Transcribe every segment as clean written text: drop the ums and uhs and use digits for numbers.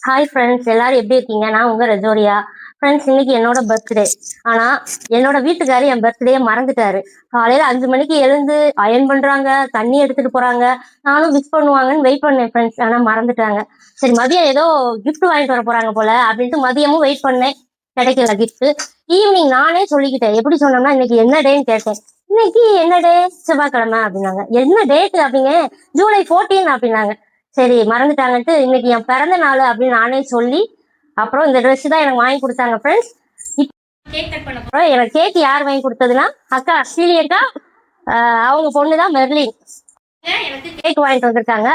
Hi friends, எல்லாரும் எப்படி இருக்கீங்க? நான் உங்க ரஜோரியா. ஃப்ரெண்ட்ஸ், இன்னைக்கு என்னோட பர்த்டே. ஆனா என்னோட வீட்டுக்காரு என் பர்த்டேயை மறந்துட்டாரு. காலையில 5 மணிக்கு எழுந்து அயன் பண்றாங்க, தண்ணி எடுத்துட்டு போறாங்க. நானும் விஷ் பண்ணுவாங்கன்னு வெயிட் பண்ணேன் ஃப்ரெண்ட்ஸ், ஆனா மறந்துட்டாங்க. சரி, மதியம் ஏதோ கிஃப்ட் வாங்கிட்டு வர போறாங்க போல அப்படின்ட்டு மதியமும் வெயிட் பண்ணேன். கிடைக்கல கிஃப்ட். ஈவினிங் நானே சொல்லிக்கிட்டேன். எப்படி சொன்னோம்னா, இன்னைக்கு என்ன டேன்னு கேட்டேன். இன்னைக்கு என்ன டே? செவ்வாய்க்கிழமை அப்படின்னாங்க. என்ன டேட் அப்படிங்க? ஜூலை 14 அப்படின்னாங்க. சரி, மறந்துட்டாங்கன்ட்டு இன்னைக்கு என் பிறந்த நாள் அப்படின்னு நானே சொல்லி அப்புறம் இந்த ட்ரெஸ் தான் எனக்கு வாங்கி கொடுத்தாங்க ஃப்ரெண்ட்ஸ். கேக் கட் பண்ண போறோம். எனக்கு கேக் யார் வாங்கி கொடுத்ததுன்னா அக்கா ஸ்ரீலியக்கா, அவங்க பொண்ணு தான் மெர்லின். எனக்கு கேக் வாங்கிட்டு வந்திருக்காங்க.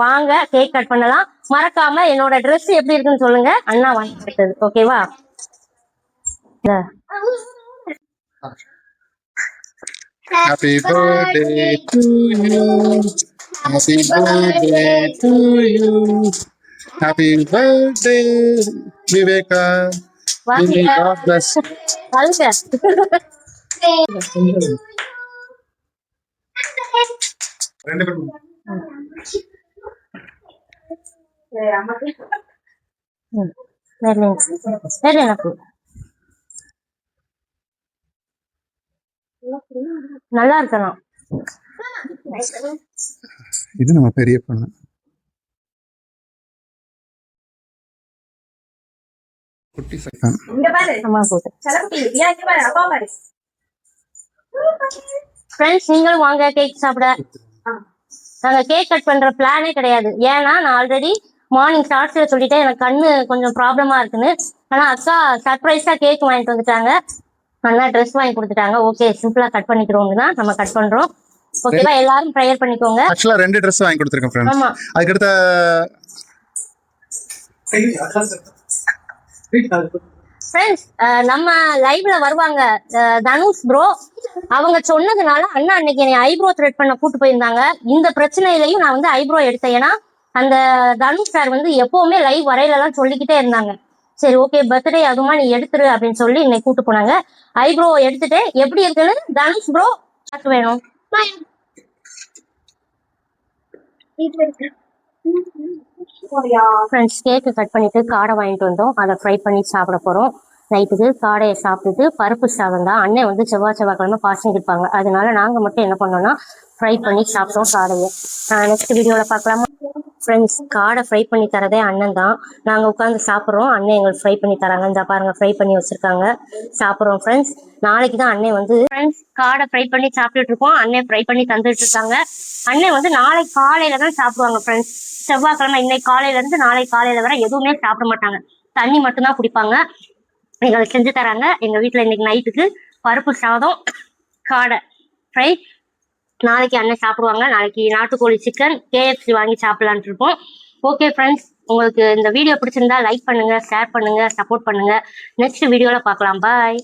வாங்க கேக் கட் பண்ணலாம். மறக்காம என்னோட ட்ரெஸ் எப்படி இருக்குன்னு சொல்லுங்க. அண்ணா வாங்கி கொடுத்தது. ஓகேவா? Happy birthday to you. Happy birthday to you. Happy birthday, Viveka. May God bless. நல்லா இருக்கலாம். இது நம்ம பெரிய பொண்ணு. குட்டி சட்டம். ஃப்ரெண்ட்ஸ், நீங்களும் வாங்க கேக் சாப்பிட. நாங்க கேக் கட் பண்ற பிளானே கிடையாது. ஏன்னா நான் ஆல்ரெடி மார்னிங் ஸ்டார்ட்ஸ்ல சொல்லிட்டேன் எனக்கு கண்ணு கொஞ்சம் ப்ராப்ளமா இருக்குன்னு. ஆனா அக்கா சர்ப்ரைஸா கேக் வாங்கிட்டு வந்துட்டாங்க. நல்லா ட்ரெஸ் வாங்கி கொடுத்துட்டாங்க. ஓகே, சிம்பிளா கட் பண்ணிக்கிறோம்னா நம்ம கட் பண்றோம். ஓகேவா? எல்லாரும் ப்ரேயர் பண்ணிக்கோங்க. ஆக்சுவலா 2 Dress வாங்கி கொடுத்துருக்கேன் ஃப்ரெண்ட்ஸ். ஆமா, அதுக்கு அடுத்த ஃப்ரெண்ட்ஸ் நம்ம லைவ்ல வருவாங்க தனுஷ் ப்ரோ. அவங்க சொன்னதுனால அண்ணா அன்னைக்கு என்னை ஐப்ரோ த்ரெட் பண்ண கூட்டு போயிருந்தாங்க. இந்த பிரச்சனையிலையும் நான் வந்து ஐப்ரோ எடுத்தேன். ஏன்னா அந்த தனுஷ் சார் வந்து எப்பவுமே லைவ் வரையிலலாம் சொல்லிக்கிட்டே இருந்தாங்க. சரி, ஓகே, பர்த்டே அதுமா நீ எடுத்துரு அப்படின்னு சொல்லி என்னை கூட்டு போனாங்க. ஐப்ரோ எடுத்துட்டு எப்படி இருக்குன்னு தனுஷ் ப்ரோ பார்க்க வேணும். ஃப்ரெண்ட்ஸ், கேக்கு கட் பண்ணிட்டு காடை வாங்கிட்டு வந்தோம். அதை ஃப்ரை பண்ணி சாப்பிட போறோம். நைட்டுக்கு காடையை சாப்பிட்டுட்டு பருப்பு சாதம் தான். அண்ணன் வந்து செவ்வாய்க்கிழமை பாசம் இருப்பாங்க. அதனால நாங்க மட்டும் என்ன பண்ணோம்னா ஃப்ரை பண்ணி சாப்பிட்டோம் காடையை. நெக்ஸ்ட் வீடியோல பார்க்கலாமா ஃப்ரெண்ட்ஸ்? காடை ஃப்ரை பண்ணி தரதே அண்ணன் தான். நாங்க உட்காந்து சாப்பிட்றோம். அண்ணன் எங்களுக்கு ஃப்ரை பண்ணி தராங்க. இந்த பாருங்க, ஃப்ரை பண்ணி வச்சிருக்காங்க. சாப்பிட்றோம் ஃப்ரெண்ட்ஸ். நாளைக்கு தான் அண்ணன் வந்து ஃப்ரெண்ட்ஸ் காடை ஃப்ரை பண்ணி சாப்பிட்டுட்டு இருக்கோம். அண்ணன் ஃப்ரை பண்ணி தந்துட்டு இருக்காங்க. அண்ணன் வந்து நாளைக்கு காலையில தான் சாப்பிடுவாங்க ஃப்ரெண்ட்ஸ். செவ்வாய்க்கிழமை இன்னைக்கு காலையில இருந்து நாளைக்கு காலையில வரை எதுவுமே சாப்பிட மாட்டாங்க. தண்ணி மட்டும்தான் குடிப்பாங்க. எங்களுக்கு செஞ்சு தராங்க. எங்க வீட்டுல இன்னைக்கு நைட்டுக்கு பருப்பு சாதம், காடை ஃப்ரை. நாளைக்கு அண்ணன் சாப்பிடுவாங்க. நாளைக்கு நாட்டுக்கோழி சிக்கன் KFC வாங்கி சாப்பிடலான்ட்டு இருக்கோம். ஓகே ஃப்ரெண்ட்ஸ், உங்களுக்கு இந்த வீடியோ பிடிச்சிருந்தா லைக் பண்ணுங்க, ஷேர் பண்ணுங்க, சப்போர்ட் பண்ணுங்க. நெக்ஸ்ட் வீடியோல பார்க்கலாம். பாய்.